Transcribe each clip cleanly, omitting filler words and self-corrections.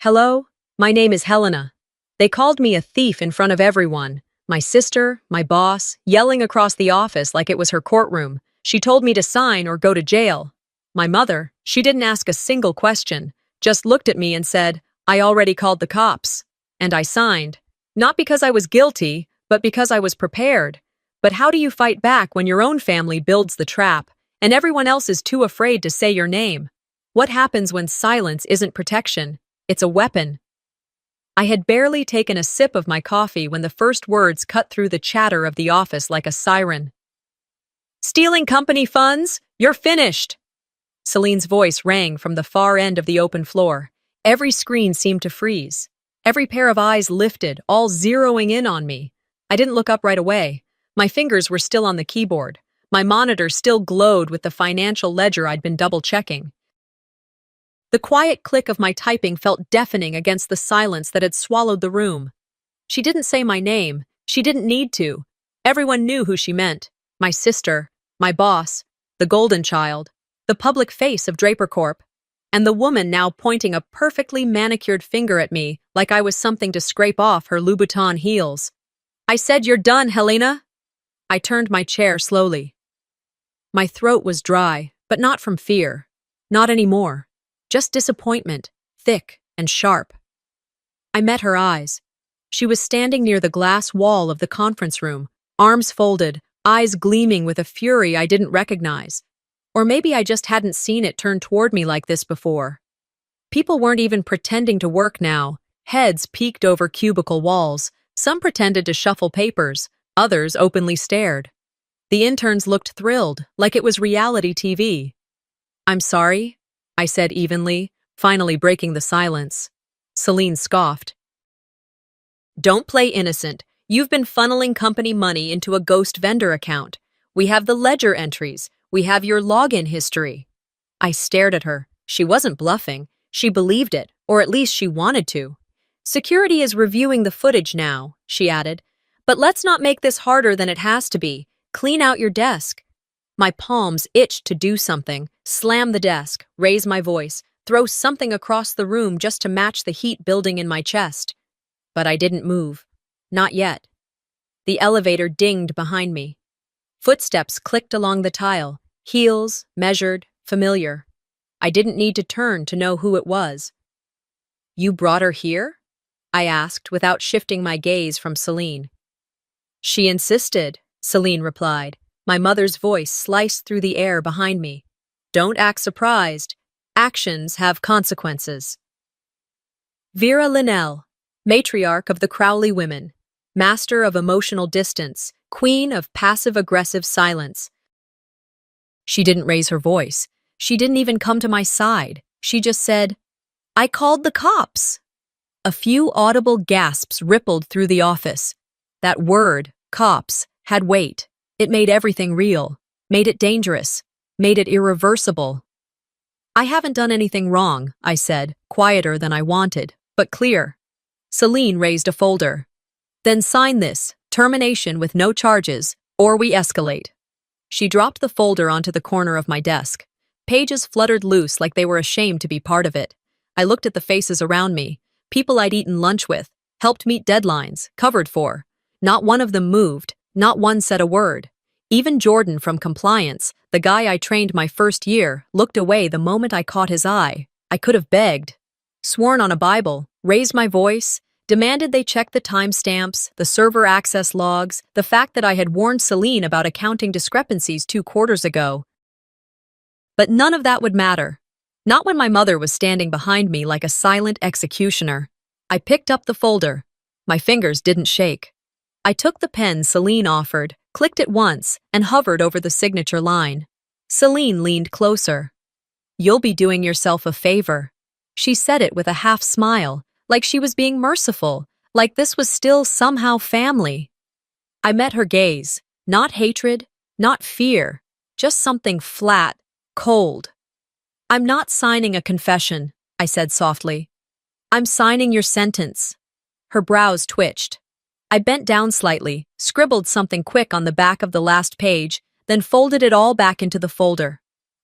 Hello, my name is Helena. They called me a thief in front of everyone. My sister, my boss, yelling across the office like it was her courtroom. She told me to sign or go to jail. My mother, she didn't ask a single question, just looked at me and said, "I already called the cops." And I signed. Not because I was guilty, but because I was prepared. But how do you fight back when your own family builds the trap, and everyone else is too afraid to say your name? What happens when silence isn't protection? It's a weapon. I had barely taken a sip of my coffee when the first words cut through the chatter of the office like a siren. "Stealing company funds? You're finished!" Celine's voice rang from the far end of the open floor. Every screen seemed to freeze. Every pair of eyes lifted, all zeroing in on me. I didn't look up right away. My fingers were still on the keyboard. My monitor still glowed with the financial ledger I'd been double-checking. The quiet click of my typing felt deafening against the silence that had swallowed the room. She didn't say my name. She didn't need to. Everyone knew who she meant. My sister, my boss, the golden child, the public face of Draper Corp, and the woman now pointing a perfectly manicured finger at me like I was something to scrape off her Louboutin heels. "I said you're done, Helena." I turned my chair slowly. My throat was dry, but not from fear. Not anymore. Just disappointment, thick and sharp. I met her eyes. She was standing near the glass wall of the conference room, arms folded, eyes gleaming with a fury I didn't recognize. Or maybe I just hadn't seen it turn toward me like this before. People weren't even pretending to work now. Heads peeked over cubicle walls. Some pretended to shuffle papers. Others openly stared. The interns looked thrilled, like it was reality TV. "I'm sorry," I said evenly, finally breaking the silence. Celine scoffed. "Don't play innocent. You've been funneling company money into a ghost vendor account. We have the ledger entries. We have your login history." I stared at her. She wasn't bluffing. She believed it, or at least she wanted to. "Security is reviewing the footage now," she added. "But let's not make this harder than it has to be. Clean out your desk." My palms itched to do something, slam the desk, raise my voice, throw something across the room just to match the heat building in my chest. But I didn't move. Not yet. The elevator dinged behind me. Footsteps clicked along the tile, heels, measured, familiar. I didn't need to turn to know who it was. "You brought her here?" I asked without shifting my gaze from Celine. "She insisted," Celine replied. My mother's voice sliced through the air behind me. "Don't act surprised. Actions have consequences." Vera Linnell, matriarch of the Crowley women, master of emotional distance, queen of passive-aggressive silence. She didn't raise her voice. She didn't even come to my side. She just said, "I called the cops." A few audible gasps rippled through the office. That word, cops, had weight. It made everything real, made it dangerous, made it irreversible. "I haven't done anything wrong," I said, quieter than I wanted, but clear. Celine raised a folder. "Then sign this, termination with no charges, or we escalate." She dropped the folder onto the corner of my desk. Pages fluttered loose like they were ashamed to be part of it. I looked at the faces around me, people I'd eaten lunch with, helped meet deadlines, covered for. Not one of them moved. Not one said a word. Even Jordan from compliance, the guy I trained my first year, looked away the moment I caught his eye. I could have begged, sworn on a Bible, raised my voice, demanded they check the timestamps, the server access logs, the fact that I had warned Celine about accounting discrepancies 2 quarters ago. But none of that would matter. Not when my mother was standing behind me like a silent executioner. I picked up the folder. My fingers didn't shake. I took the pen Celine offered, clicked it once, and hovered over the signature line. Celine leaned closer. "You'll be doing yourself a favor." She said it with a half smile, like she was being merciful, like this was still somehow family. I met her gaze, not hatred, not fear, just something flat, cold. "I'm not signing a confession," I said softly. "I'm signing your sentence." Her brows twitched. I bent down slightly, scribbled something quick on the back of the last page, then folded it all back into the folder.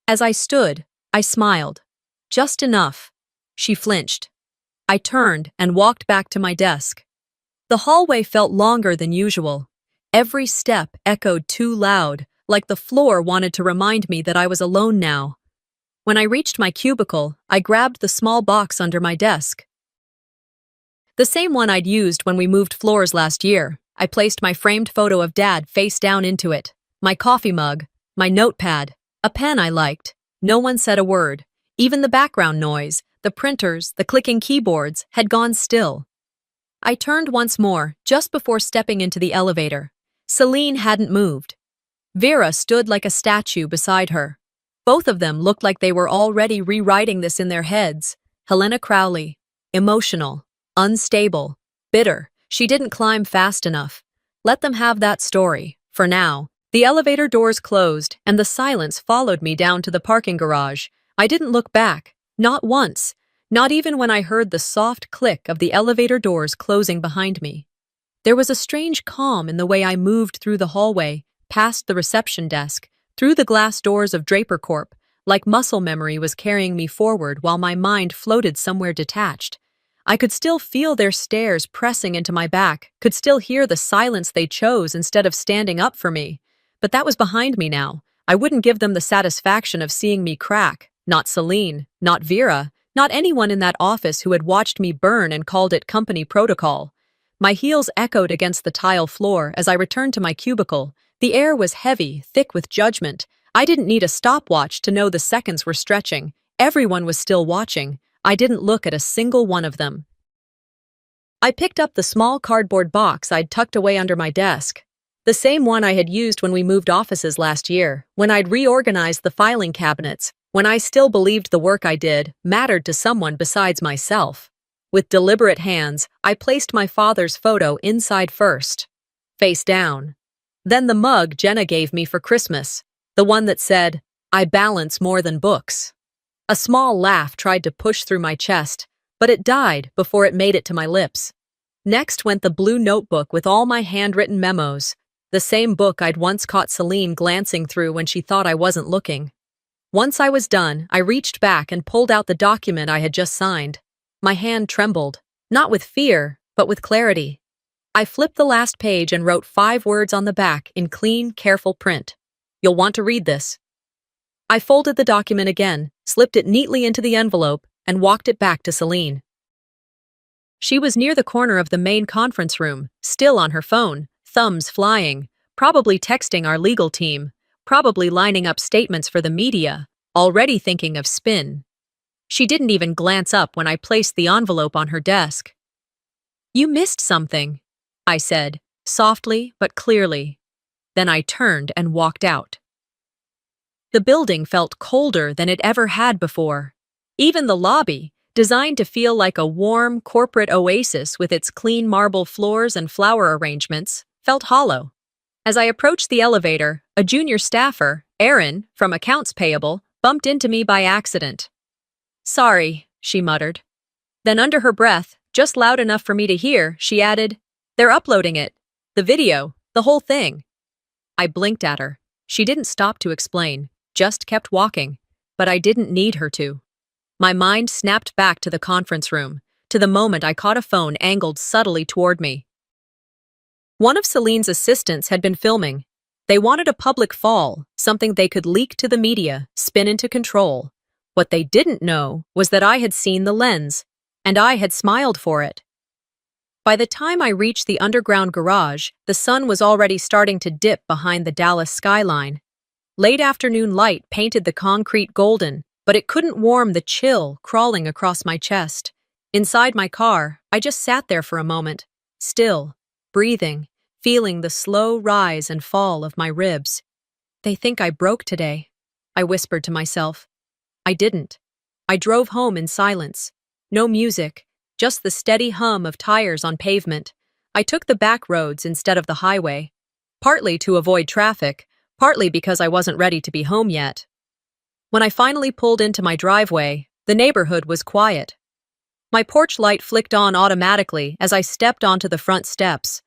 As I stood, I smiled. Just enough. She flinched. I turned and walked back to my desk. The hallway felt longer than usual. Every step echoed too loud, like the floor wanted to remind me that I was alone now. When I reached my cubicle, I grabbed the small box under my desk. The same one I'd used when we moved floors last year. I placed my framed photo of Dad face down into it, my coffee mug, my notepad, a pen I liked. No one said a word. Even the background noise, the printers, the clicking keyboards, had gone still. I turned once more, just before stepping into the elevator. Celine hadn't moved. Vera stood like a statue beside her. Both of them looked like they were already rewriting this in their heads. Helena Crowley, emotional, unstable, bitter. She didn't climb fast enough. Let them have that story, for now. The elevator doors closed, and the silence followed me down to the parking garage. I didn't look back, not once, not even when I heard the soft click of the elevator doors closing behind me. There was a strange calm in the way I moved through the hallway, past the reception desk, through the glass doors of Draper Corp, like muscle memory was carrying me forward while my mind floated somewhere detached. I could still feel their stares pressing into my back, could still hear the silence they chose instead of standing up for me. But that was behind me now. I wouldn't give them the satisfaction of seeing me crack. Not Celine, not Vera, not anyone in that office who had watched me burn and called it company protocol. My heels echoed against the tile floor as I returned to my cubicle. The air was heavy, thick with judgment. I didn't need a stopwatch to know the seconds were stretching. Everyone was still watching. I didn't look at a single one of them. I picked up the small cardboard box I'd tucked away under my desk. The same one I had used when we moved offices last year, when I'd reorganized the filing cabinets, when I still believed the work I did mattered to someone besides myself. With deliberate hands, I placed my father's photo inside first, face down. Then the mug Jenna gave me for Christmas, the one that said, "I balance more than books." A small laugh tried to push through my chest, but it died before it made it to my lips. Next went the blue notebook with all my handwritten memos, the same book I'd once caught Celine glancing through when she thought I wasn't looking. Once I was done, I reached back and pulled out the document I had just signed. My hand trembled, not with fear, but with clarity. I flipped the last page and wrote 5 words on the back in clean, careful print. "You'll want to read this." I folded the document again, slipped it neatly into the envelope, and walked it back to Celine. She was near the corner of the main conference room, still on her phone, thumbs flying, probably texting our legal team, probably lining up statements for the media, already thinking of spin. She didn't even glance up when I placed the envelope on her desk. "You missed something," I said, softly but clearly. Then I turned and walked out. The building felt colder than it ever had before. Even the lobby, designed to feel like a warm, corporate oasis with its clean marble floors and flower arrangements, felt hollow. As I approached the elevator, a junior staffer, Erin, from Accounts Payable, bumped into me by accident. "Sorry," she muttered. Then under her breath, just loud enough for me to hear, she added, "They're uploading it. The video, the whole thing." I blinked at her. She didn't stop to explain, just kept walking, but I didn't need her to. My mind snapped back to the conference room, to the moment I caught a phone angled subtly toward me. One of Celine's assistants had been filming. They wanted a public fall, something they could leak to the media, spin into control. What they didn't know was that I had seen the lens, and I had smiled for it. By the time I reached the underground garage, the sun was already starting to dip behind the Dallas skyline. Late afternoon light painted the concrete golden, but it couldn't warm the chill crawling across my chest. Inside my car, I just sat there for a moment, still, breathing, feeling the slow rise and fall of my ribs. "They think I broke today," I whispered to myself. I didn't. I drove home in silence. No music, just the steady hum of tires on pavement. I took the back roads instead of the highway, partly to avoid traffic, partly because I wasn't ready to be home yet. When I finally pulled into my driveway, the neighborhood was quiet. My porch light flicked on automatically as I stepped onto the front steps.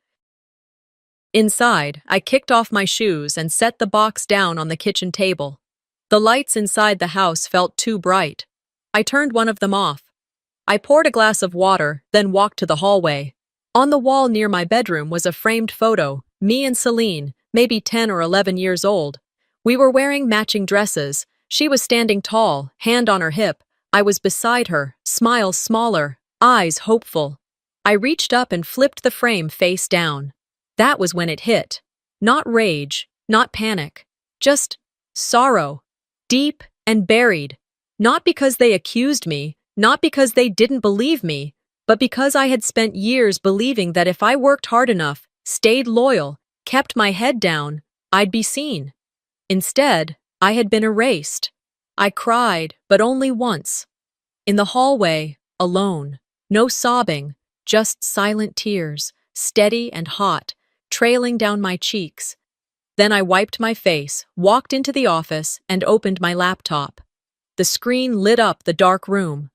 Inside, I kicked off my shoes and set the box down on the kitchen table. The lights inside the house felt too bright. I turned one of them off. I poured a glass of water, then walked to the hallway. On the wall near my bedroom was a framed photo, me and Celine, maybe 10 or 11 years old. We were wearing matching dresses. She was standing tall, hand on her hip. I was beside her, smile smaller, eyes hopeful. I reached up and flipped the frame face down. That was when it hit. Not rage, not panic, just sorrow, deep and buried. Not because they accused me, not because they didn't believe me, but because I had spent years believing that if I worked hard enough, stayed loyal, kept my head down, I'd be seen. Instead, I had been erased. I cried, but only once. In the hallway, alone, no sobbing, just silent tears, steady and hot, trailing down my cheeks. Then I wiped my face, walked into the office, and opened my laptop. The screen lit up the dark room.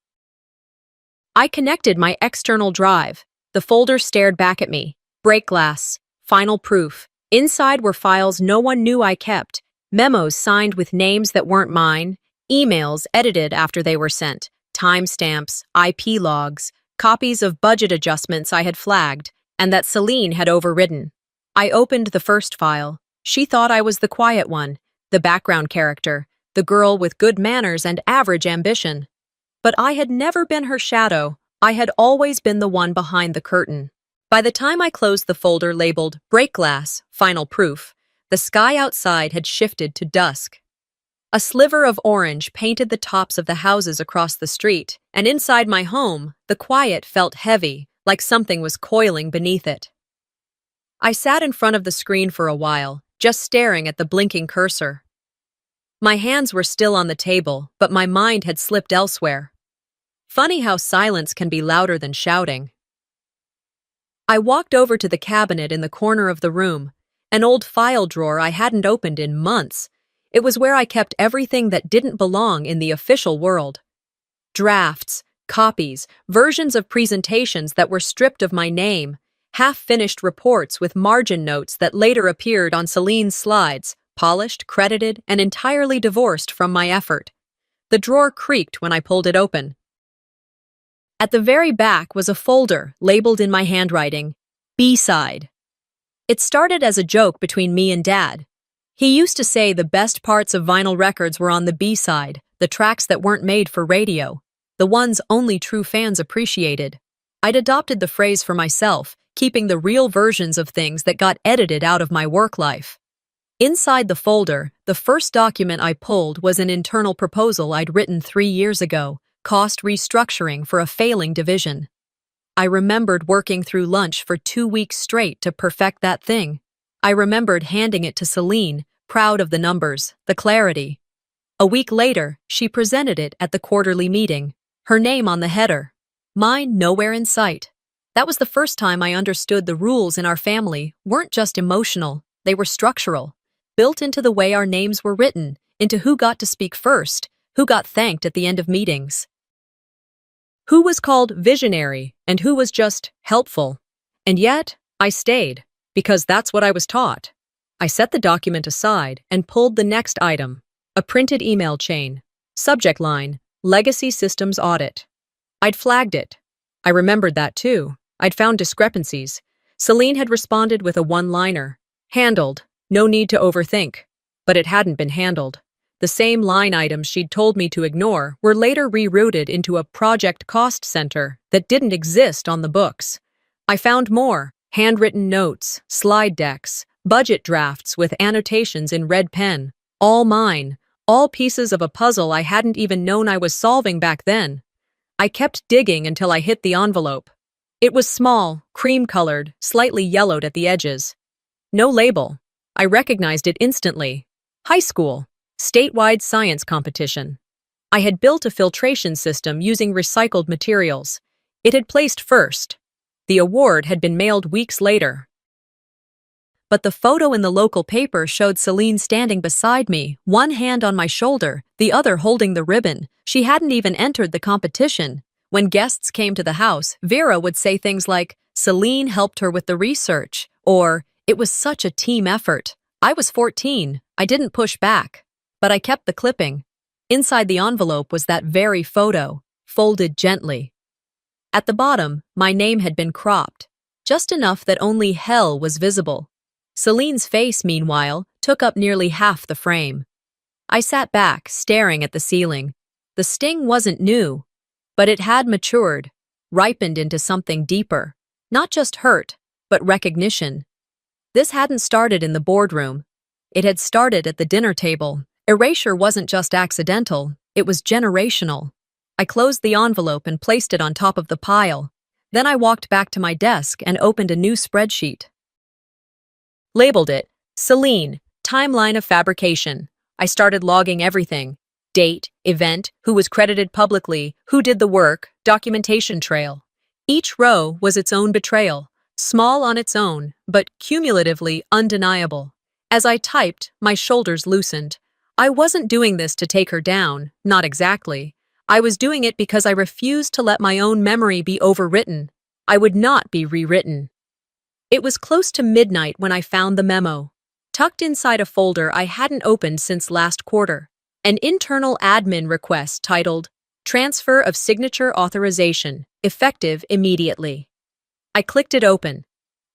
I connected my external drive. The folder stared back at me. Break glass. Final proof. Inside were files no one knew I kept, memos signed with names that weren't mine, emails edited after they were sent, timestamps, IP logs, copies of budget adjustments I had flagged, and that Celine had overridden. I opened the first file. She thought I was the quiet one, the background character, the girl with good manners and average ambition. But I had never been her shadow. I had always been the one behind the curtain. By the time I closed the folder labeled Break Glass, Final Proof, the sky outside had shifted to dusk. A sliver of orange painted the tops of the houses across the street, and inside my home, the quiet felt heavy, like something was coiling beneath it. I sat in front of the screen for a while, just staring at the blinking cursor. My hands were still on the table, but my mind had slipped elsewhere. Funny how silence can be louder than shouting. I walked over to the cabinet in the corner of the room, an old file drawer I hadn't opened in months. It was where I kept everything that didn't belong in the official world. Drafts, copies, versions of presentations that were stripped of my name, half-finished reports with margin notes that later appeared on Celine's slides, polished, credited, and entirely divorced from my effort. The drawer creaked when I pulled it open. At the very back was a folder labeled in my handwriting, B-side. It started as a joke between me and Dad. He used to say the best parts of vinyl records were on the B-side, the tracks that weren't made for radio, the ones only true fans appreciated. I'd adopted the phrase for myself, keeping the real versions of things that got edited out of my work life. Inside the folder, the first document I pulled was an internal proposal I'd written 3 years ago, cost restructuring for a failing division. I remembered working through lunch for 2 weeks straight to perfect that thing. I remembered handing it to Celine, proud of the numbers, the clarity. A week later, she presented it at the quarterly meeting, her name on the header. Mine nowhere in sight. That was the first time I understood the rules in our family weren't just emotional, they were structural, built into the way our names were written, into who got to speak first, who got thanked at the end of meetings. Who was called visionary and who was just helpful. And yet, I stayed, because that's what I was taught. I set the document aside and pulled the next item, a printed email chain. Subject line, Legacy Systems Audit. I'd flagged it. I remembered that too. I'd found discrepancies. Celine had responded with a one-liner. Handled. No need to overthink. But it hadn't been handled. The same line items she'd told me to ignore were later rerouted into a project cost center that didn't exist on the books. I found more, handwritten notes, slide decks, budget drafts with annotations in red pen, all mine, all pieces of a puzzle I hadn't even known I was solving back then. I kept digging until I hit the envelope. It was small, cream-colored, slightly yellowed at the edges. No label. I recognized it instantly. High school. Statewide science competition. I had built a filtration system using recycled materials. It had placed first. The award had been mailed weeks later. But the photo in the local paper showed Celine standing beside me, one hand on my shoulder, the other holding the ribbon. She hadn't even entered the competition. When guests came to the house, Vera would say things like, Celine helped her with the research, or, it was such a team effort. I was 14. I didn't push back. But I kept the clipping. Inside the envelope was that very photo, folded gently. At the bottom, my name had been cropped, just enough that only hell was visible. Celine's face, meanwhile, took up nearly half the frame. I sat back, staring at the ceiling. The sting wasn't new, but it had matured, ripened into something deeper. Not just hurt, but recognition. This hadn't started in the boardroom. It had started at the dinner table. Erasure wasn't just accidental, it was generational. I closed the envelope and placed it on top of the pile. Then I walked back to my desk and opened a new spreadsheet. Labeled it, Celine, Timeline of Fabrication. I started logging everything. Date, event, who was credited publicly, who did the work, documentation trail. Each row was its own betrayal, small on its own, but cumulatively undeniable. As I typed, my shoulders loosened. I wasn't doing this to take her down, not exactly. I was doing it because I refused to let my own memory be overwritten. I would not be rewritten. It was close to midnight when I found the memo. Tucked inside a folder I hadn't opened since last quarter. An internal admin request titled, Transfer of Signature Authorization, effective immediately. I clicked it open.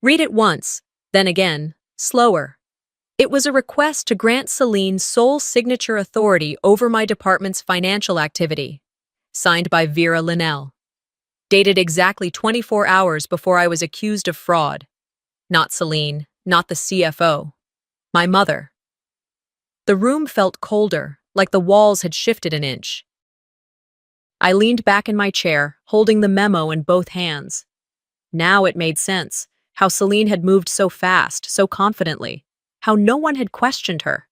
Read it once, then again, slower. It was a request to grant Celine sole signature authority over my department's financial activity. Signed by Vera Linnell. Dated exactly 24 hours before I was accused of fraud. Not Celine, not the CFO. My mother. The room felt colder, like the walls had shifted an inch. I leaned back in my chair, holding the memo in both hands. Now it made sense, how Celine had moved so fast, so confidently, how no one had questioned her.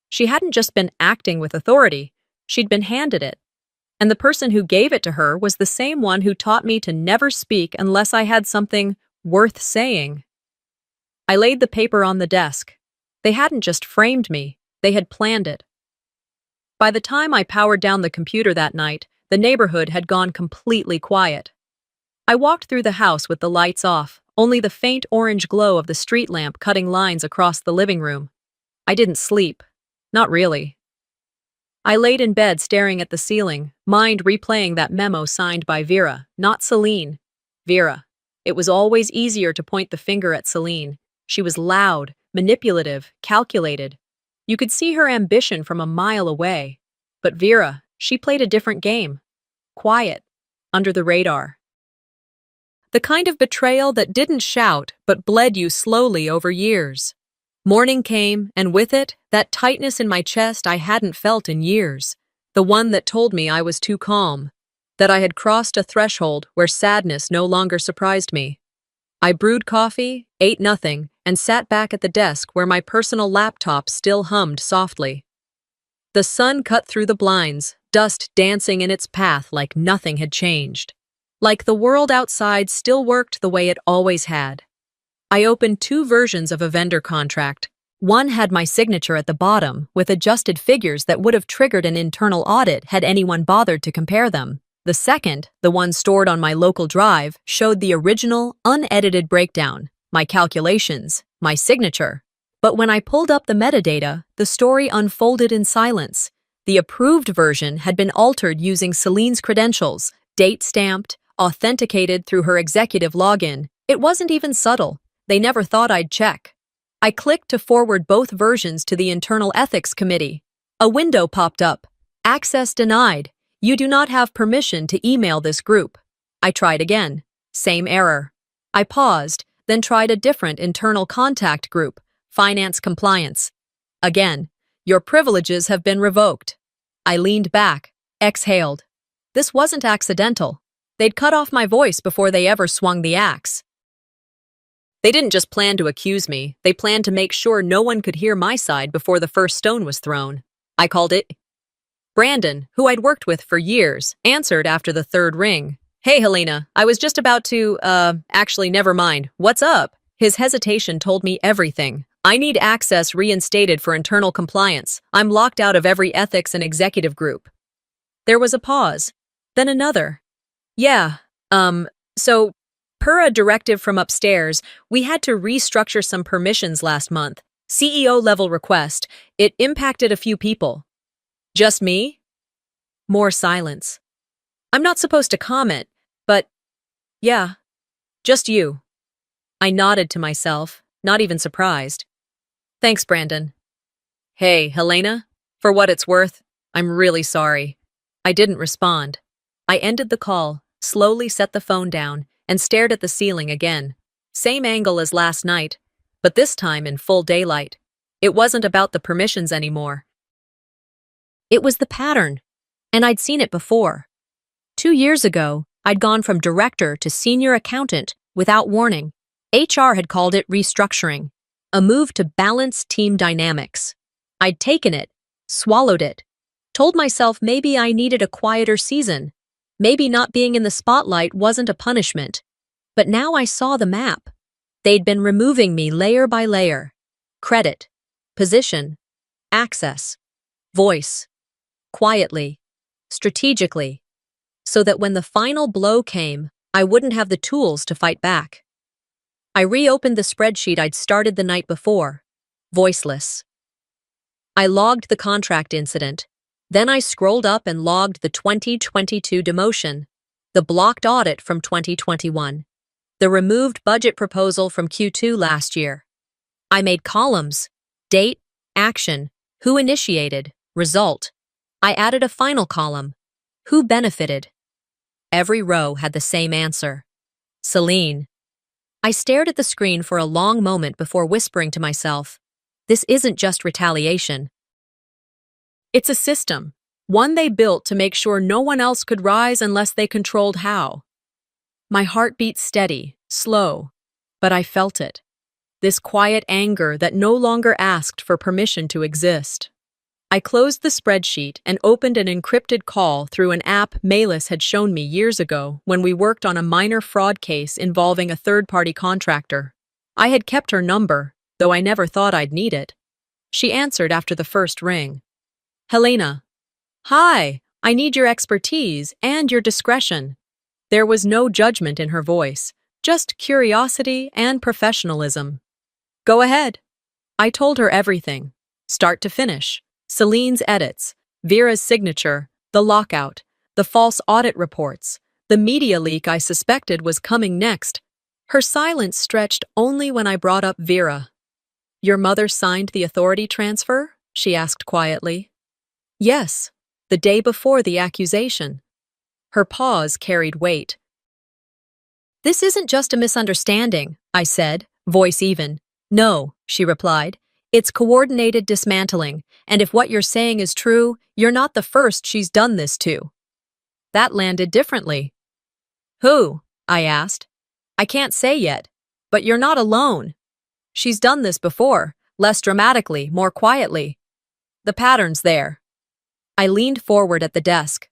She hadn't just been acting with authority, she'd been handed it. And the person who gave it to her was the same one who taught me to never speak unless I had something worth saying. I laid the paper on the desk. They hadn't just framed me, they had planned it. By the time I powered down the computer that night, the neighborhood had gone completely quiet. I walked through the house with the lights off, only the faint orange glow of the street lamp cutting lines across the living room. I didn't sleep. Not really. I laid in bed staring at the ceiling, mind replaying that memo signed by Vera, not Celine. Vera. It was always easier to point the finger at Celine. She was loud, manipulative, calculated. You could see her ambition from a mile away. But Vera, she played a different game. Quiet, under the radar. The kind of betrayal that didn't shout but bled you slowly over years. Morning came, and with it, that tightness in my chest I hadn't felt in years. The one that told me I was too calm, that I had crossed a threshold where sadness no longer surprised me. I brewed coffee, ate nothing, and sat back at the desk where my personal laptop still hummed softly. The sun cut through the blinds, dust dancing in its path like nothing had changed. Like the world outside still worked the way it always had. I opened 2 versions of a vendor contract. One had my signature at the bottom, with adjusted figures that would have triggered an internal audit had anyone bothered to compare them. The second, the one stored on my local drive, showed the original, unedited breakdown, my calculations, my signature. But when I pulled up the metadata, the story unfolded in silence. The approved version had been altered using Celine's credentials, date-stamped, authenticated through her executive login. It wasn't even subtle. They never thought I'd check. I clicked to forward both versions to the Internal Ethics Committee. A window popped up. Access denied. You do not have permission to email this group. I tried again. Same error. I paused, then tried a different internal contact group, Finance Compliance. Again, your privileges have been revoked. I leaned back, exhaled. This wasn't accidental. They'd cut off my voice before they ever swung the axe. They didn't just plan to accuse me, they planned to make sure no one could hear my side before the first stone was thrown. I called it. Brandon, who I'd worked with for years, answered after the third ring. Hey, Helena, I was just about to, actually, never mind. What's up? His hesitation told me everything. I need access reinstated for internal compliance. I'm locked out of every ethics and executive group. There was a pause, then another. Yeah, so, per a directive from upstairs, we had to restructure some permissions last month. CEO-level request. It impacted a few people. Just me? More silence. I'm not supposed to comment, but Yeah, just you. I nodded to myself, not even surprised. Thanks, Brandon. Hey, Helena? For what it's worth, I'm really sorry. I didn't respond. I ended the call, slowly set the phone down, and stared at the ceiling again. Same angle as last night, but this time in full daylight. It wasn't about the permissions anymore. It was the pattern, and I'd seen it before. 2 years ago, I'd gone from director to senior accountant without warning. HR had called it restructuring, a move to balance team dynamics. I'd taken it, swallowed it, told myself maybe I needed a quieter season. Maybe not being in the spotlight wasn't a punishment. But now I saw the map. They'd been removing me layer by layer. Credit, position, access, voice, quietly, strategically, so that when the final blow came, I wouldn't have the tools to fight back. I reopened the spreadsheet I'd started the night before, voiceless. I logged the contract incident. Then I scrolled up and logged the 2022 demotion, the blocked audit from 2021, the removed budget proposal from Q2 last year. I made columns: date, action, who initiated, result. I added a final column: who benefited. Every row had the same answer: Celine. I stared at the screen for a long moment before whispering to myself, this isn't just retaliation. It's a system, one they built to make sure no one else could rise unless they controlled how. My heart beat steady, slow, but I felt it. This quiet anger that no longer asked for permission to exist. I closed the spreadsheet and opened an encrypted call through an app Malis had shown me years ago when we worked on a minor fraud case involving a third-party contractor. I had kept her number, though I never thought I'd need it. She answered after the first ring. Helena. Hi, I need your expertise and your discretion. There was no judgment in her voice, just curiosity and professionalism. Go ahead. I told her everything, start to finish. Celine's edits, Vera's signature, the lockout, the false audit reports, the media leak I suspected was coming next. Her silence stretched only when I brought up Vera. Your mother signed the authority transfer? She asked quietly. Yes, the day before the accusation. Her pause carried weight. This isn't just a misunderstanding, I said, voice even. No, she replied. It's coordinated dismantling, and if what you're saying is true, you're not the first she's done this to. That landed differently. Who? I asked. I can't say yet, but you're not alone. She's done this before, less dramatically, more quietly. The pattern's there. I leaned forward at the desk.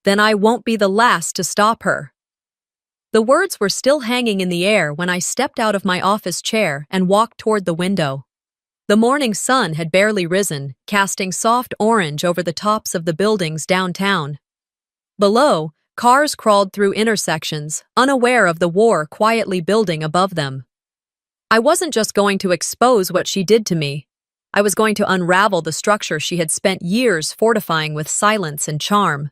Then I won't be the last to stop her. The words were still hanging in the air when I stepped out of my office chair and walked toward the window. The morning sun had barely risen, casting soft orange over the tops of the buildings downtown. Below, cars crawled through intersections, unaware of the war quietly building above them. I wasn't just going to expose what she did to me. I was going to unravel the structure she had spent years fortifying with silence and charm.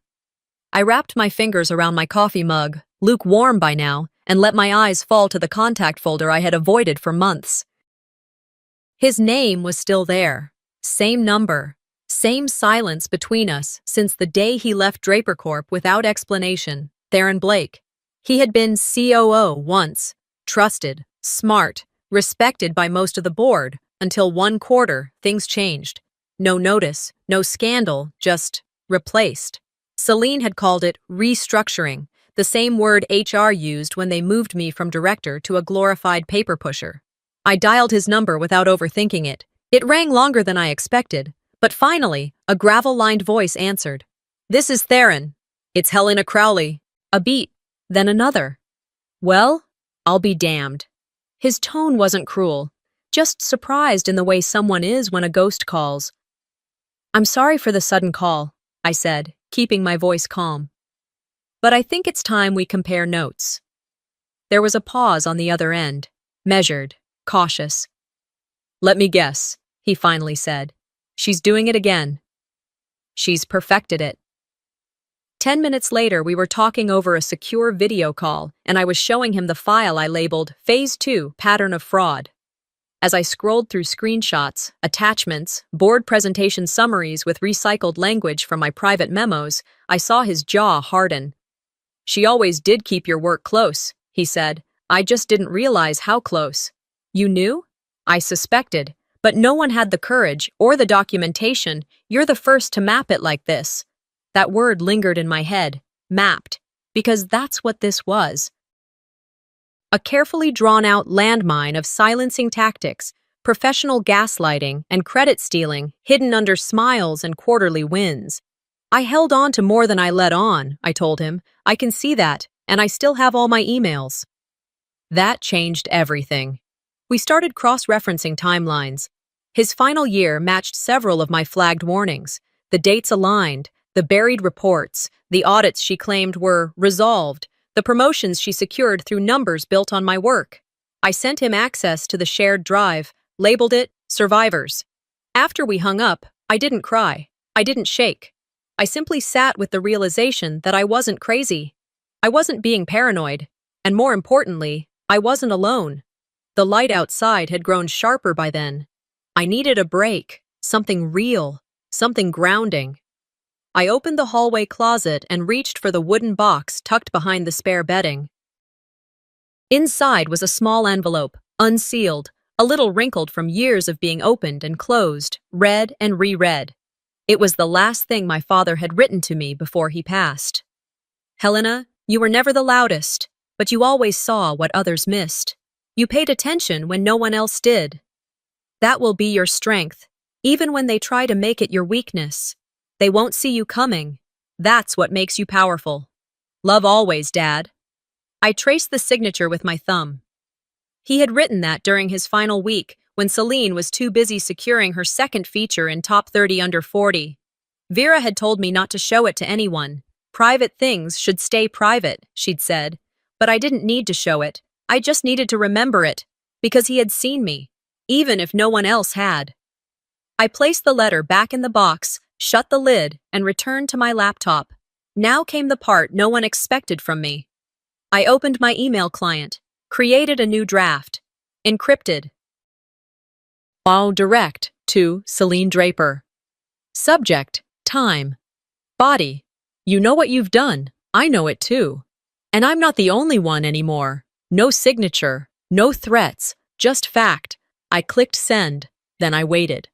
I wrapped my fingers around my coffee mug, lukewarm by now, and let my eyes fall to the contact folder I had avoided for months. His name was still there. Same number. Same silence between us since the day he left Draper Corp without explanation. Theron Blake. He had been COO once. Trusted, smart, respected by most of the board, until one quarter, things changed. No notice, no scandal, just replaced. Celine had called it restructuring, the same word HR used when they moved me from director to a glorified paper pusher. I dialed his number without overthinking it. It rang longer than I expected, but finally, a gravel-lined voice answered. This is Theron. It's Helena Crowley. A beat, then another. Well, I'll be damned. His tone wasn't cruel, just surprised in the way someone is when a ghost calls. I'm sorry for the sudden call, I said, keeping my voice calm. But I think it's time we compare notes. There was a pause on the other end, measured, cautious. Let me guess, he finally said. She's doing it again. She's perfected it. 10 minutes later, we were talking over a secure video call, and I was showing him the file I labeled Phase 2 Pattern of Fraud. As I scrolled through screenshots, attachments, board presentation summaries with recycled language from my private memos, I saw his jaw harden. "She always did keep your work close," he said. "I just didn't realize how close." "You knew?" "I suspected, but no one had the courage or the documentation. You're the first to map it like this." That word lingered in my head, mapped, because that's what this was. A carefully drawn-out landmine of silencing tactics, professional gaslighting, and credit stealing hidden under smiles and quarterly wins. "I held on to more than I let on," I told him. "I can see that, and I still have all my emails." That changed everything. We started cross-referencing timelines. His final year matched several of my flagged warnings. The dates aligned, the buried reports, the audits she claimed were resolved, the promotions she secured through numbers built on my work. I sent him access to the shared drive, labeled it Survivors. After we hung up, I didn't cry. I didn't shake. I simply sat with the realization that I wasn't crazy. I wasn't being paranoid. And more importantly, I wasn't alone. The light outside had grown sharper by then. I needed a break, something real, something grounding. I opened the hallway closet and reached for the wooden box tucked behind the spare bedding. Inside was a small envelope, unsealed, a little wrinkled from years of being opened and closed, read and reread. It was the last thing my father had written to me before he passed. "Helena, you were never the loudest, but you always saw what others missed. You paid attention when no one else did. That will be your strength, even when they try to make it your weakness. They won't see you coming. That's what makes you powerful. Love always, Dad." I traced the signature with my thumb. He had written that during his final week, when Celine was too busy securing her second feature in Top 30 Under 40. Vera had told me not to show it to anyone. Private things should stay private, she'd said. But I didn't need to show it. I just needed to remember it, because he had seen me, even if no one else had. I placed the letter back in the box, shut the lid, and returned to my laptop. Now came the part no one expected from me. I opened my email client, created a new draft, encrypted. All direct to Celine Draper. Subject, time. Body, you know what you've done. I know it too. And I'm not the only one anymore. No signature, no threats, just fact. I clicked send, then I waited.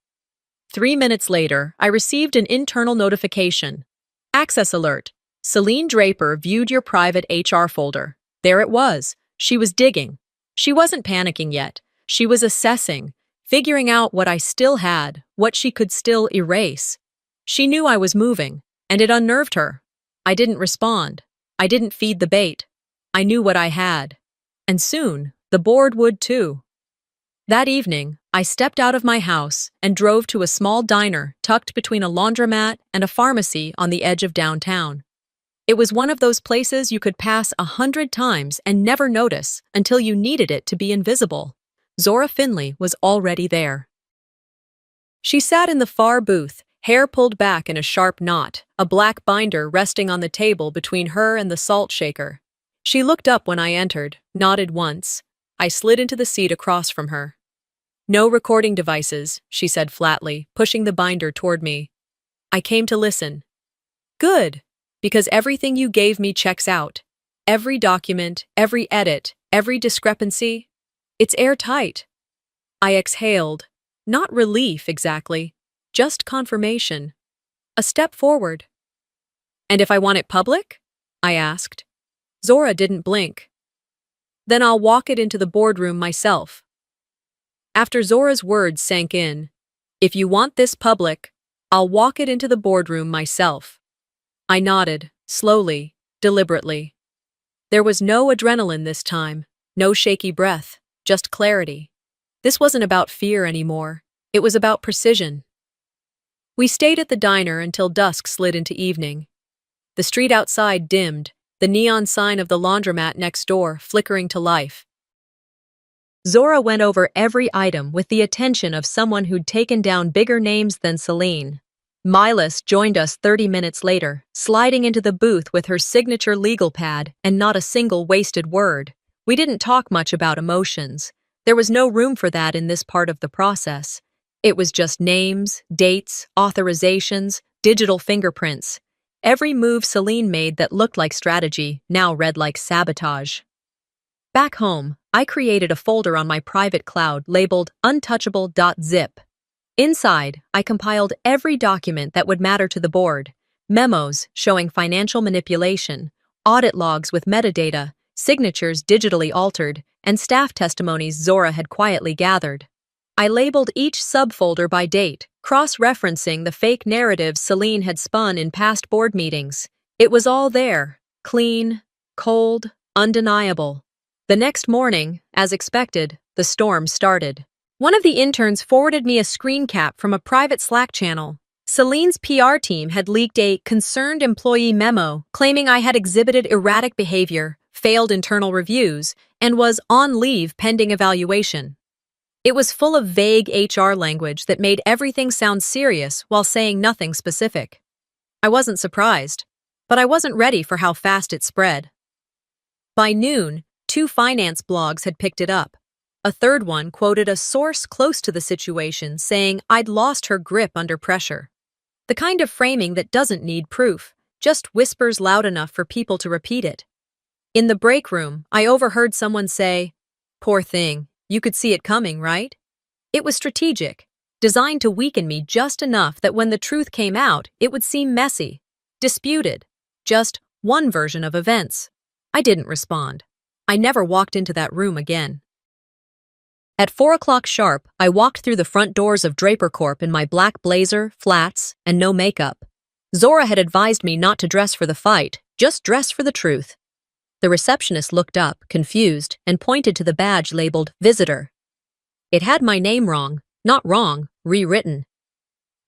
3 minutes later, I received an internal notification. Access alert. Celine Draper viewed your private HR folder. There it was. She was digging. She wasn't panicking yet. She was assessing, figuring out what I still had, what she could still erase. She knew I was moving, and it unnerved her. I didn't respond. I didn't feed the bait. I knew what I had. And soon, the board would too. That evening, I stepped out of my house and drove to a small diner tucked between a laundromat and a pharmacy on the edge of downtown. It was one of those places you could pass 100 times and never notice until you needed it to be invisible. Zora Finley was already there. She sat in the far booth, hair pulled back in a sharp knot, a black binder resting on the table between her and the salt shaker. She looked up when I entered, nodded once. I slid into the seat across from her. "No recording devices," she said flatly, pushing the binder toward me. "I came to listen." "Good, because everything you gave me checks out. Every document, every edit, every discrepancy. It's airtight." I exhaled. Not relief, exactly. Just confirmation. A step forward. "And if I want it public?" I asked. Zora didn't blink. "Then I'll walk it into the boardroom myself." After Zora's words sank in, "If you want this public, I'll walk it into the boardroom myself." I nodded, slowly, deliberately. There was no adrenaline this time, no shaky breath, just clarity. This wasn't about fear anymore. It was about precision. We stayed at the diner until dusk slid into evening. The street outside dimmed, the neon sign of the laundromat next door flickering to life. Zora went over every item with the attention of someone who'd taken down bigger names than Celine. Milas joined us 30 minutes later, sliding into the booth with her signature legal pad and not a single wasted word. We didn't talk much about emotions. There was no room for that in this part of the process. It was just names, dates, authorizations, digital fingerprints. Every move Celine made that looked like strategy now read like sabotage. Back home, I created a folder on my private cloud labeled untouchable.zip. Inside, I compiled every document that would matter to the board: memos showing financial manipulation, audit logs with metadata, signatures digitally altered, and staff testimonies Zora had quietly gathered. I labeled each subfolder by date, cross-referencing the fake narratives Celine had spun in past board meetings. It was all there, clean, cold, undeniable. The next morning, as expected, the storm started. One of the interns forwarded me a screen cap from a private Slack channel. Celine's PR team had leaked a concerned employee memo claiming I had exhibited erratic behavior, failed internal reviews, and was on leave pending evaluation. It was full of vague HR language that made everything sound serious while saying nothing specific. I wasn't surprised, but I wasn't ready for how fast it spread. By noon, 2 finance blogs had picked it up. A third one quoted a source close to the situation saying I'd lost her grip under pressure. The kind of framing that doesn't need proof, just whispers loud enough for people to repeat it. In the break room, I overheard someone say, "Poor thing, you could see it coming, right?" It was strategic, designed to weaken me just enough that when the truth came out, it would seem messy, disputed, just one version of events. I didn't respond. I never walked into that room again. At 4 o'clock sharp, I walked through the front doors of Draper Corp in my black blazer, flats, and no makeup. Zora had advised me not to dress for the fight, just dress for the truth. The receptionist looked up, confused, and pointed to the badge labeled Visitor. It had my name wrong, not wrong, rewritten.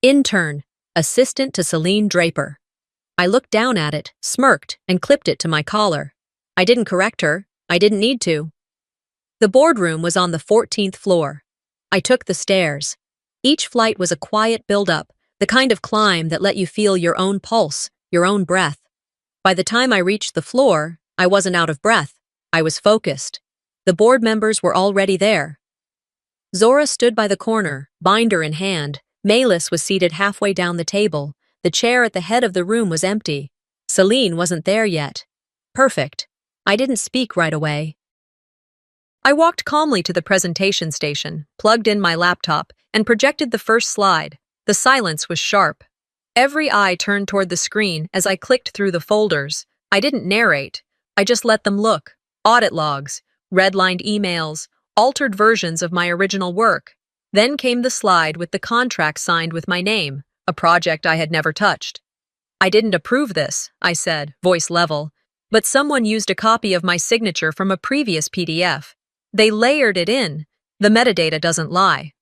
Intern, assistant to Celine Draper. I looked down at it, smirked, and clipped it to my collar. I didn't correct her. I didn't need to. The boardroom was on the 14th floor. I took the stairs. Each flight was a quiet build-up, the kind of climb that let you feel your own pulse, your own breath. By the time I reached the floor, I wasn't out of breath. I was focused. The board members were already there. Zora stood by the corner, binder in hand. Malis was seated halfway down the table. The chair at the head of the room was empty. Celine wasn't there yet. Perfect. I didn't speak right away. I walked calmly to the presentation station, plugged in my laptop, and projected the first slide. The silence was sharp. Every eye turned toward the screen as I clicked through the folders. I didn't narrate. I just let them look. Audit logs, redlined emails, altered versions of my original work. Then came the slide with the contract signed with my name, a project I had never touched. "I didn't approve this," I said, voice level, but someone used a copy of my signature from a previous PDF. They layered it in. The metadata doesn't lie.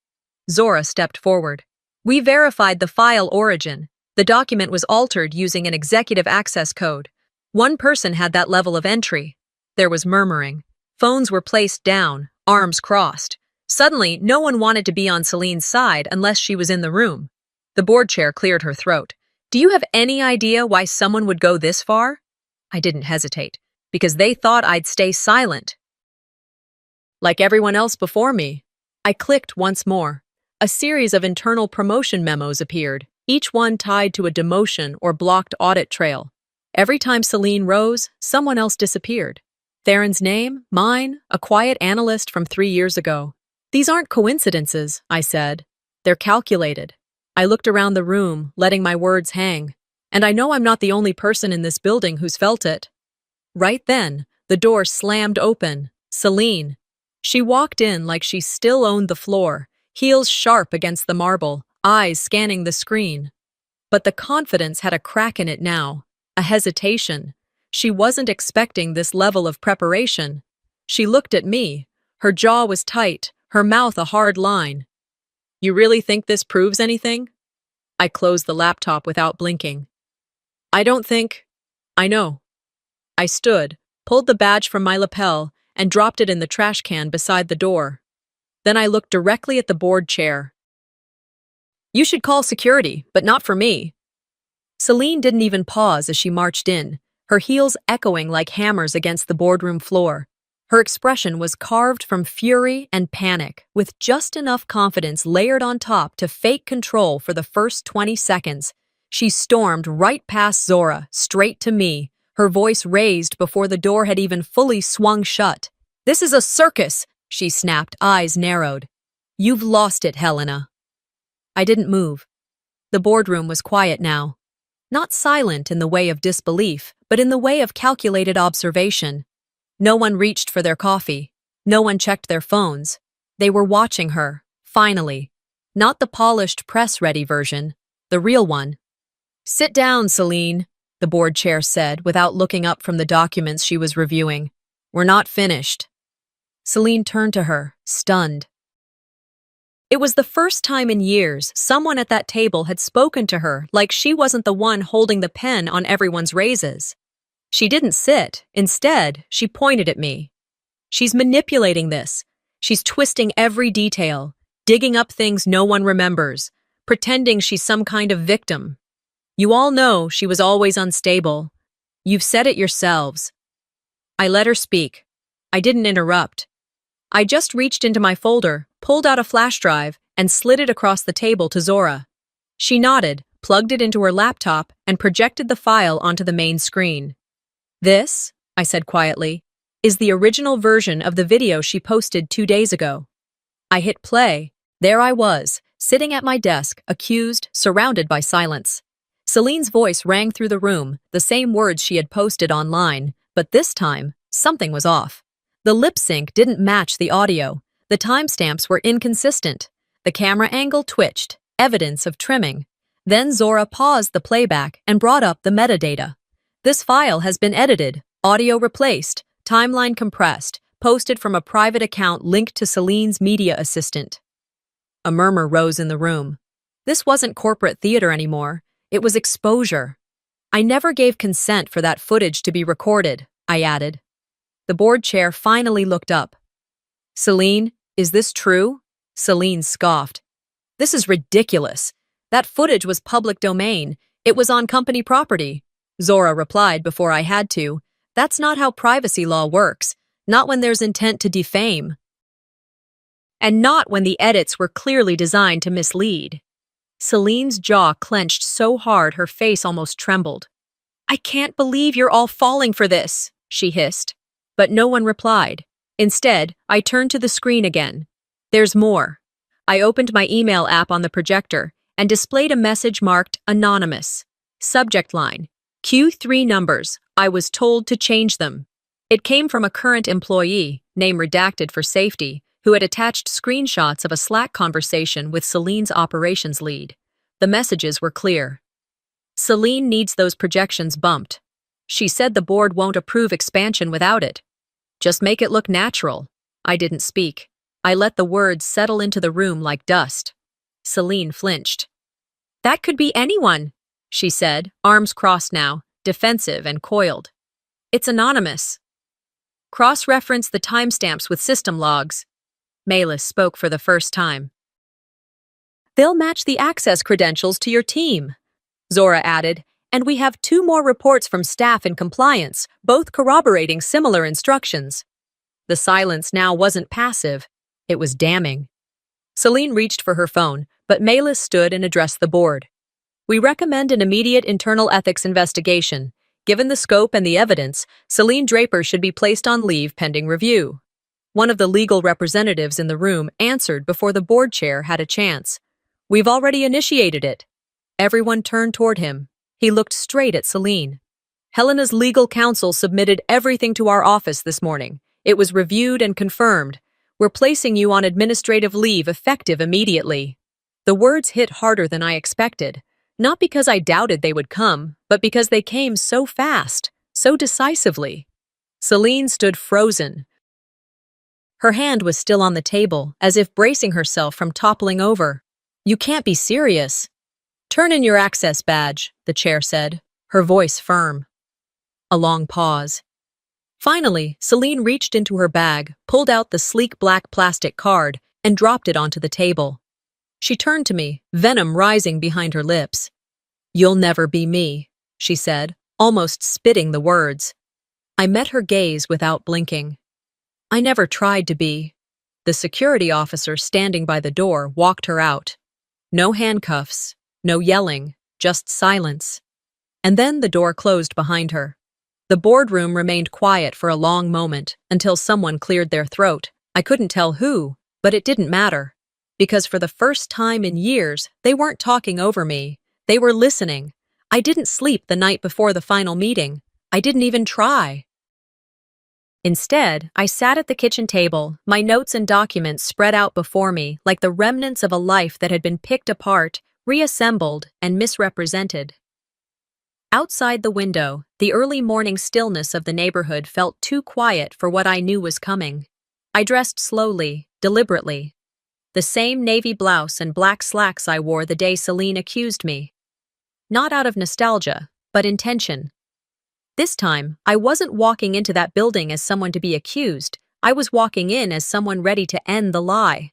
Zora stepped forward. "We verified the file origin. The document was altered using an executive access code. One person had that level of entry." There was murmuring. Phones were placed down, arms crossed. Suddenly, no one wanted to be on Celine's side unless she was in the room. The board chair cleared her throat. "Do you have any idea why someone would go this far?" I didn't hesitate. "Because they thought I'd stay silent. Like everyone else before me." I clicked once more. A series of internal promotion memos appeared, each one tied to a demotion or blocked audit trail. Every time Celine rose, someone else disappeared. Theron's name, mine, a quiet analyst from 3 years ago. "These aren't coincidences," I said. "They're calculated." I looked around the room, letting my words hang. And I know I'm not the only person in this building who's felt it. Right then, the door slammed open. Celine. She walked in like she still owned the floor, heels sharp against the marble, eyes scanning the screen. But the confidence had a crack in it now, a hesitation. She wasn't expecting this level of preparation. She looked at me. Her jaw was tight, her mouth a hard line. "You really think this proves anything?" I closed the laptop without blinking. "I don't think—" "I know." I stood, pulled the badge from my lapel, and dropped it in the trash can beside the door. Then I looked directly at the board chair. You should call security, but not for me. Celine didn't even pause as she marched in, her heels echoing like hammers against the boardroom floor. Her expression was carved from fury and panic, with just enough confidence layered on top to fake control for the first 20 seconds. She stormed right past Zora, straight to me, her voice raised before the door had even fully swung shut. "This is a circus," she snapped, eyes narrowed. "You've lost it, Helena." I didn't move. The boardroom was quiet now. Not silent in the way of disbelief, but in the way of calculated observation. No one reached for their coffee. No one checked their phones. They were watching her, finally. Not the polished press-ready version, the real one. "Sit down, Celine," the board chair said without looking up from the documents she was reviewing. "We're not finished." Celine turned to her, stunned. It was the first time in years someone at that table had spoken to her like she wasn't the one holding the pen on everyone's raises. She didn't sit. Instead, she pointed at me. "She's manipulating this. She's twisting every detail, digging up things no one remembers, pretending she's some kind of victim. You all know she was always unstable. You've said it yourselves." I let her speak. I didn't interrupt. I just reached into my folder, pulled out a flash drive, and slid it across the table to Zora. She nodded, plugged it into her laptop, and projected the file onto the main screen. "This," I said quietly, "is the original version of the video she posted 2 days ago." I hit play. There I was, sitting at my desk, accused, surrounded by silence. Celine's voice rang through the room, the same words she had posted online, but this time, something was off. The lip sync didn't match the audio. The timestamps were inconsistent. The camera angle twitched, evidence of trimming. Then Zora paused the playback and brought up the metadata. "This file has been edited, audio replaced, timeline compressed, posted from a private account linked to Celine's media assistant." A murmur rose in the room. This wasn't corporate theater anymore. It was exposure. "I never gave consent for that footage to be recorded," I added. The board chair finally looked up. "Celine, is this true?" Celine scoffed. "This is ridiculous. That footage was public domain. It was on company property." Zora replied before I had to. "That's not how privacy law works. Not when there's intent to defame. And not when the edits were clearly designed to mislead." Celine's jaw clenched so hard her face almost trembled. "I can't believe you're all falling for this," she hissed. But no one replied. Instead, I turned to the screen again. "There's more." I opened my email app on the projector and displayed a message marked Anonymous. Subject line: Q3 numbers. I was told to change them. It came from a current employee, name redacted for safety, who had attached screenshots of a Slack conversation with Celine's operations lead. The messages were clear. "Celine needs those projections bumped. She said the board won't approve expansion without it. Just make it look natural." I didn't speak. I let the words settle into the room like dust. Celine flinched. "That could be anyone," she said, arms crossed now, defensive and coiled. "It's anonymous. Cross-reference the timestamps with system logs." Malis spoke for the first time. "They'll match the access credentials to your team," Zora added, "and we have 2 more reports from staff in compliance, both corroborating similar instructions." The silence now wasn't passive. It was damning. Celine reached for her phone, but Malis stood and addressed the board. "We recommend an immediate internal ethics investigation. Given the scope and the evidence, Celine Draper should be placed on leave pending review." One of the legal representatives in the room answered before the board chair had a chance. "We've already initiated it." Everyone turned toward him. He looked straight at Celine. "Helena's legal counsel submitted everything to our office this morning. It was reviewed and confirmed. We're placing you on administrative leave effective immediately." The words hit harder than I expected. Not because I doubted they would come, but because they came so fast, so decisively. Celine stood frozen. Her hand was still on the table, as if bracing herself from toppling over. "You can't be serious." "Turn in your access badge," the chair said, her voice firm. A long pause. Finally, Celine reached into her bag, pulled out the sleek black plastic card, and dropped it onto the table. She turned to me, venom rising behind her lips. "You'll never be me," she said, almost spitting the words. I met her gaze without blinking. "I never tried to be." The security officer standing by the door walked her out. No handcuffs, no yelling, just silence. And then the door closed behind her. The boardroom remained quiet for a long moment until someone cleared their throat. I couldn't tell who, but it didn't matter. Because for the first time in years, they weren't talking over me. They were listening. I didn't sleep the night before the final meeting. I didn't even try. Instead, I sat at the kitchen table, my notes and documents spread out before me like the remnants of a life that had been picked apart, reassembled, and misrepresented. Outside the window, the early morning stillness of the neighborhood felt too quiet for what I knew was coming. I dressed slowly, deliberately. The same navy blouse and black slacks I wore the day Celine accused me. Not out of nostalgia, but intention. This time, I wasn't walking into that building as someone to be accused. I was walking in as someone ready to end the lie.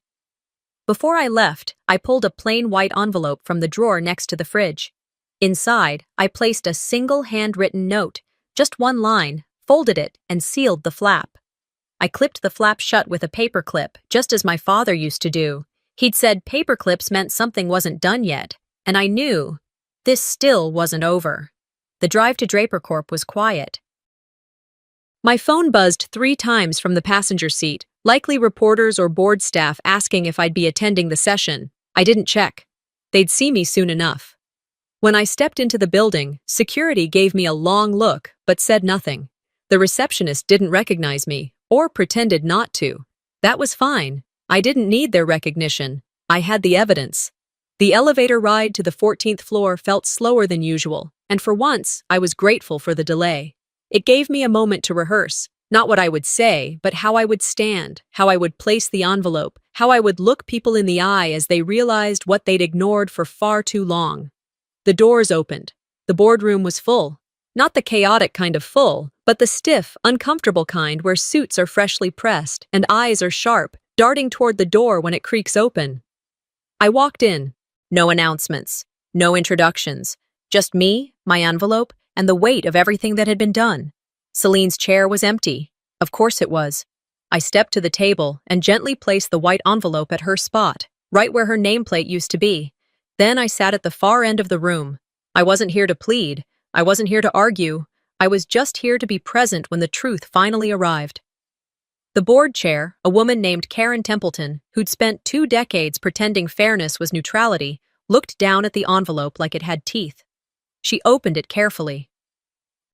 Before I left, I pulled a plain white envelope from the drawer next to the fridge. Inside, I placed a single handwritten note, just one line, folded it, and sealed the flap. I clipped the flap shut with a paper clip, just as my father used to do. He'd said paper clips meant something wasn't done yet, and I knew this still wasn't over. The drive to Draper Corp was quiet. My phone buzzed 3 times from the passenger seat, likely reporters or board staff asking if I'd be attending the session. I didn't check. They'd see me soon enough. When I stepped into the building, security gave me a long look, but said nothing. The receptionist didn't recognize me, or pretended not to. That was fine. I didn't need their recognition. I had the evidence. The elevator ride to the 14th floor felt slower than usual, and for once, I was grateful for the delay. It gave me a moment to rehearse, not what I would say, but how I would stand, how I would place the envelope, how I would look people in the eye as they realized what they'd ignored for far too long. The doors opened. The boardroom was full. Not the chaotic kind of full, but the stiff, uncomfortable kind where suits are freshly pressed and eyes are sharp, darting toward the door when it creaks open. I walked in. No announcements, no introductions, just me, my envelope, and the weight of everything that had been done. Celine's chair was empty. Of course it was. I stepped to the table and gently placed the white envelope at her spot, right where her nameplate used to be. Then I sat at the far end of the room. I wasn't here to plead. I wasn't here to argue. I was just here to be present when the truth finally arrived. The board chair, a woman named Karen Templeton, who'd spent 2 decades pretending fairness was neutrality, looked down at the envelope like it had teeth. She opened it carefully.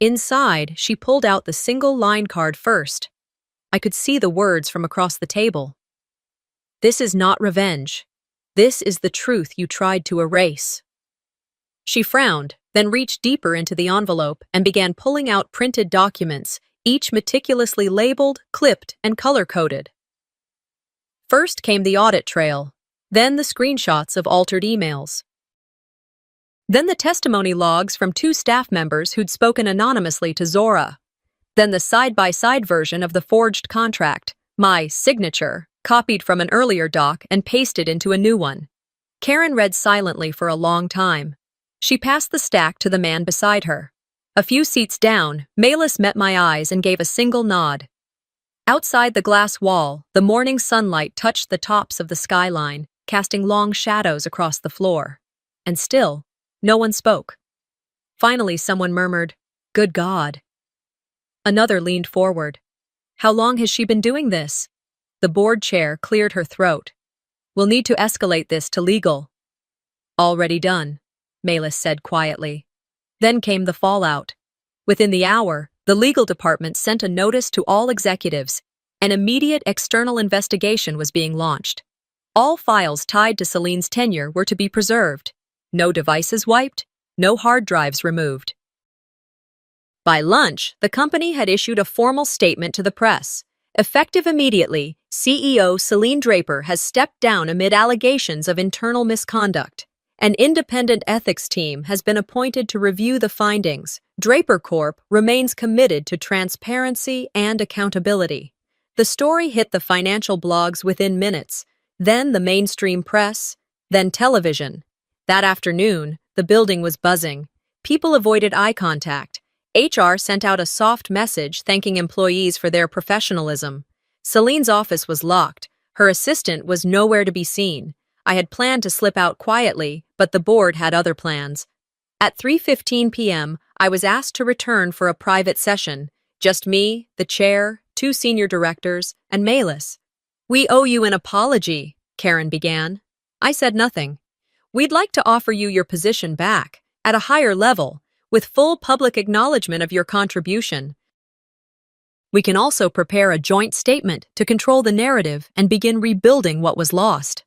Inside, she pulled out the single line card first. I could see the words from across the table. "This is not revenge. This is the truth you tried to erase." She frowned, then reached deeper into the envelope and began pulling out printed documents, each meticulously labeled, clipped, and color-coded. First came the audit trail, then the screenshots of altered emails. Then the testimony logs from 2 staff members who'd spoken anonymously to Zora. Then the side-by-side version of the forged contract, my signature, copied from an earlier doc and pasted into a new one. Karen read silently for a long time. She passed the stack to the man beside her. A few seats down, Malis met my eyes and gave a single nod. Outside the glass wall, the morning sunlight touched the tops of the skyline, casting long shadows across the floor. And still, no one spoke. Finally, someone murmured, "Good God." Another leaned forward. "How long has she been doing this?" The board chair cleared her throat. "We'll need to escalate this to legal." "Already done," Malis said quietly. Then came the fallout. Within the hour, the legal department sent a notice to all executives. An immediate external investigation was being launched. All files tied to Celine's tenure were to be preserved. No devices wiped, no hard drives removed. By lunch, the company had issued a formal statement to the press. Effective immediately, CEO Celine Draper has stepped down amid allegations of internal misconduct. An independent ethics team has been appointed to review the findings. Draper Corp remains committed to transparency and accountability. The story hit the financial blogs within minutes, then the mainstream press, Then television. That afternoon, the building was buzzing. People avoided eye contact. HR sent out a soft message thanking employees for their professionalism. Celine's office was locked. Her assistant was nowhere to be seen. I had planned to slip out quietly, but the board had other plans. At 3:15 p.m., I was asked to return for a private session. Just me, the chair, two senior directors, and Malis. "We owe you an apology," Karen began. I said nothing. "We'd like to offer you your position back, at a higher level, with full public acknowledgement of your contribution. We can also prepare a joint statement to control the narrative and begin rebuilding what was lost."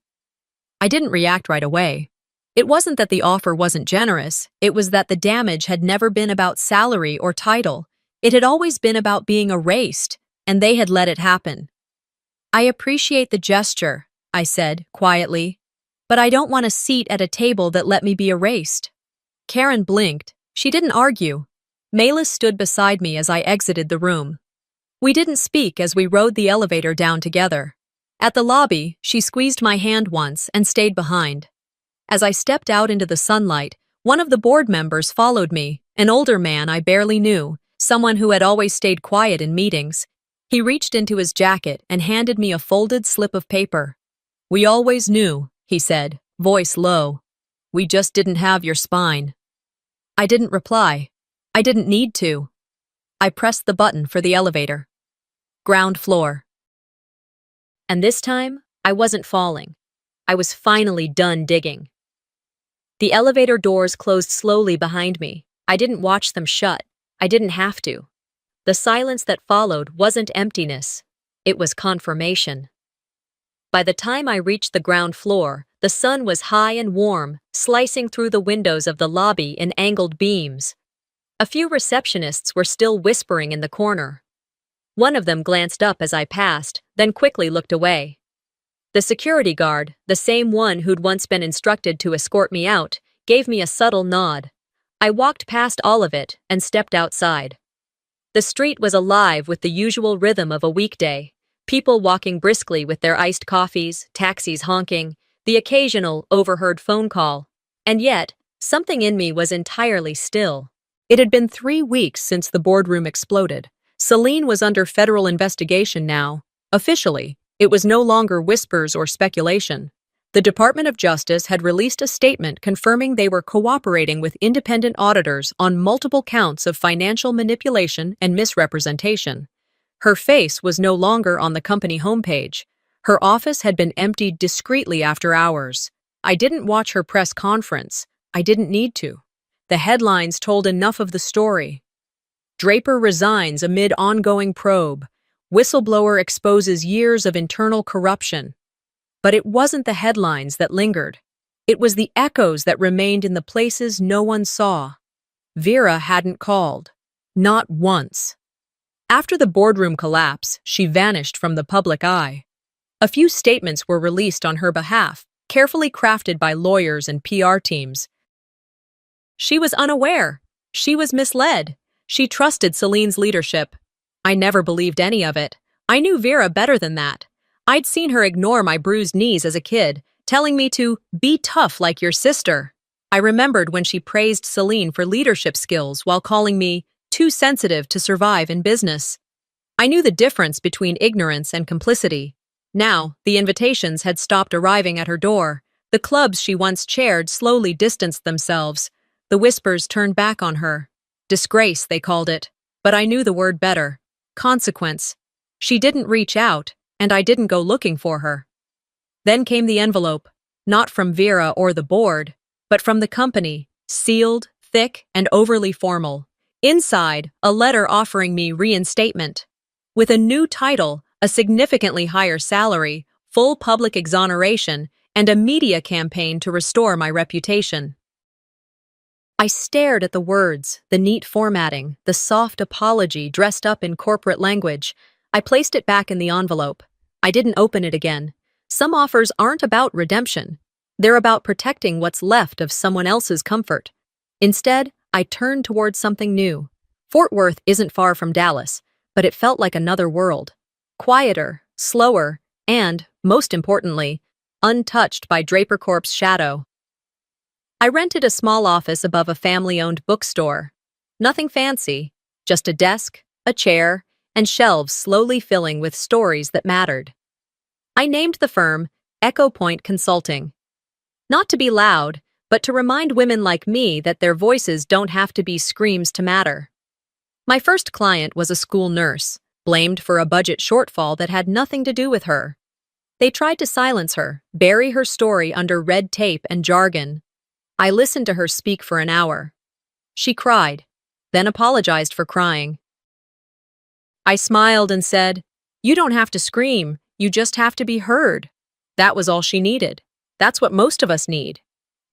I didn't react right away. It wasn't that the offer wasn't generous, it was that the damage had never been about salary or title. It had always been about being erased, and they had let it happen. "I appreciate the gesture," I said, quietly, "but I don't want a seat at a table that let me be erased." Karen blinked. She didn't argue. Malis stood beside me as I exited the room. We didn't speak as we rode the elevator down together. At the lobby, she squeezed my hand once and stayed behind. As I stepped out into the sunlight, one of the board members followed me, an older man I barely knew, someone who had always stayed quiet in meetings. He reached into his jacket and handed me a folded slip of paper. "We always knew," he said, voice low. "We just didn't have your spine." I didn't reply. I didn't need to. I pressed the button for the elevator. Ground floor. And this time, I wasn't falling. I was finally done digging. The elevator doors closed slowly behind me. I didn't watch them shut. I didn't have to. The silence that followed wasn't emptiness. It was confirmation. By the time I reached the ground floor, the sun was high and warm, slicing through the windows of the lobby in angled beams. A few receptionists were still whispering in the corner. One of them glanced up as I passed, then quickly looked away. The security guard, the same one who'd once been instructed to escort me out, gave me a subtle nod. I walked past all of it and stepped outside. The street was alive with the usual rhythm of a weekday. People walking briskly with their iced coffees, taxis honking, the occasional overheard phone call. And yet, something in me was entirely still. It had been 3 weeks since the boardroom exploded. Celine was under federal investigation now. Officially, it was no longer whispers or speculation. The Department of Justice had released a statement confirming they were cooperating with independent auditors on multiple counts of financial manipulation and misrepresentation. Her face was no longer on the company homepage. Her office had been emptied discreetly after hours. I didn't watch her press conference. I didn't need to. The headlines told enough of the story. Draper resigns amid ongoing probe. Whistleblower exposes years of internal corruption. But it wasn't the headlines that lingered. It was the echoes that remained in the places no one saw. Vera hadn't called. Not once. After the boardroom collapse, she vanished from the public eye. A few statements were released on her behalf, carefully crafted by lawyers and PR teams. She was unaware. She was misled. She trusted Celine's leadership. I never believed any of it. I knew Vera better than that. I'd seen her ignore my bruised knees as a kid, telling me to be tough like your sister. I remembered when she praised Celine for leadership skills while calling me too sensitive to survive in business. I knew the difference between ignorance and complicity. Now, the invitations had stopped arriving at her door. The clubs she once chaired slowly distanced themselves. The whispers turned back on her. Disgrace, they called it. But I knew the word better. Consequence. She didn't reach out, and I didn't go looking for her. Then came the envelope, not from Vera or the board, but from the company, sealed, thick, and overly formal. Inside, a letter offering me reinstatement. With a new title, a significantly higher salary, full public exoneration, and a media campaign to restore my reputation. I stared at the words, the neat formatting, the soft apology dressed up in corporate language. I placed it back in the envelope. I didn't open it again. Some offers aren't about redemption. They're about protecting what's left of someone else's comfort. Instead, I turned towards something new. Fort Worth isn't far from Dallas, but it felt like another world. Quieter, slower, and, most importantly, untouched by Draper Corp's shadow. I rented a small office above a family-owned bookstore. Nothing fancy, just a desk, a chair, and shelves slowly filling with stories that mattered. I named the firm Echo Point Consulting. Not to be loud, but to remind women like me that their voices don't have to be screams to matter. My first client was a school nurse, blamed for a budget shortfall that had nothing to do with her. They tried to silence her, bury her story under red tape and jargon. I listened to her speak for an hour. She cried, then apologized for crying. I smiled and said, "You don't have to scream, you just have to be heard." That was all she needed. That's what most of us need.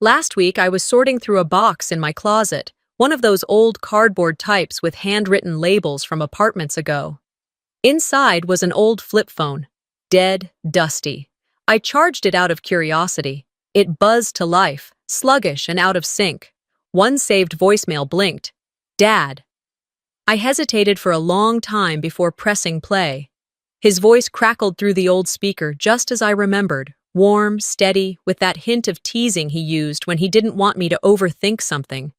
Last week, I was sorting through a box in my closet, one of those old cardboard types with handwritten labels from apartments ago. Inside was an old flip phone, dead, dusty. I charged it out of curiosity. It buzzed to life, sluggish and out of sync. One saved voicemail blinked. "Dad." I hesitated for a long time before pressing play. His voice crackled through the old speaker just as I remembered, warm, steady, with that hint of teasing he used when he didn't want me to overthink something.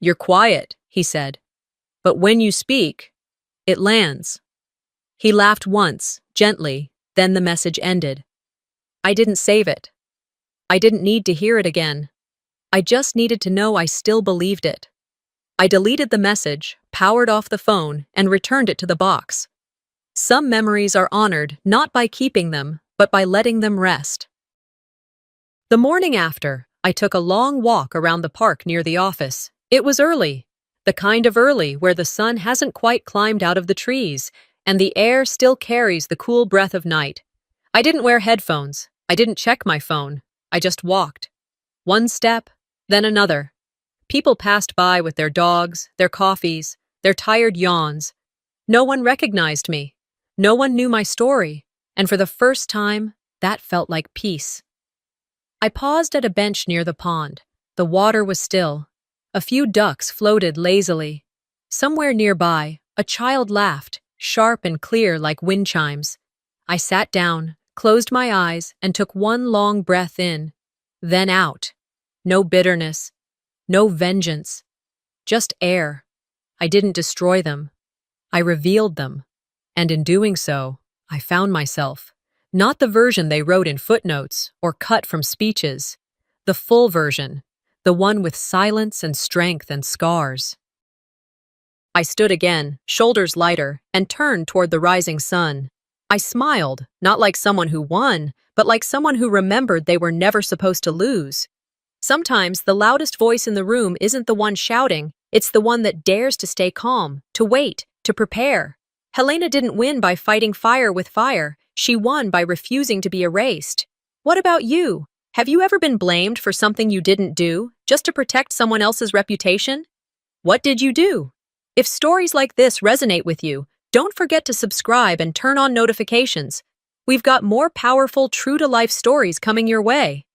"You're quiet," he said. "But when you speak, it lands." He laughed once, gently, then the message ended. I didn't save it. I didn't need to hear it again. I just needed to know I still believed it. I deleted the message, powered off the phone, and returned it to the box. Some memories are honored not by keeping them, but by letting them rest. The morning after, I took a long walk around the park near the office. It was early, the kind of early where the sun hasn't quite climbed out of the trees, and the air still carries the cool breath of night. I didn't wear headphones. I didn't check my phone. I just walked. One step, then another. People passed by with their dogs, their coffees, their tired yawns. No one recognized me. No one knew my story, and for the first time, that felt like peace. I paused at a bench near the pond. The water was still. A few ducks floated lazily. Somewhere nearby, a child laughed, sharp and clear like wind chimes. I sat down, closed my eyes, and took one long breath in, then out. No bitterness, no vengeance, just air. I didn't destroy them. I revealed them. And in doing so, I found myself. Not the version they wrote in footnotes or cut from speeches. The full version, the one with silence and strength and scars. I stood again, shoulders lighter, and turned toward the rising sun. I smiled, not like someone who won, but like someone who remembered they were never supposed to lose. Sometimes the loudest voice in the room isn't the one shouting, it's the one that dares to stay calm, to wait, to prepare. Helena didn't win by fighting fire with fire. She won by refusing to be erased. What about you? Have you ever been blamed for something you didn't do, just to protect someone else's reputation? What did you do? If stories like this resonate with you, don't forget to subscribe and turn on notifications. We've got more powerful, true-to-life stories coming your way.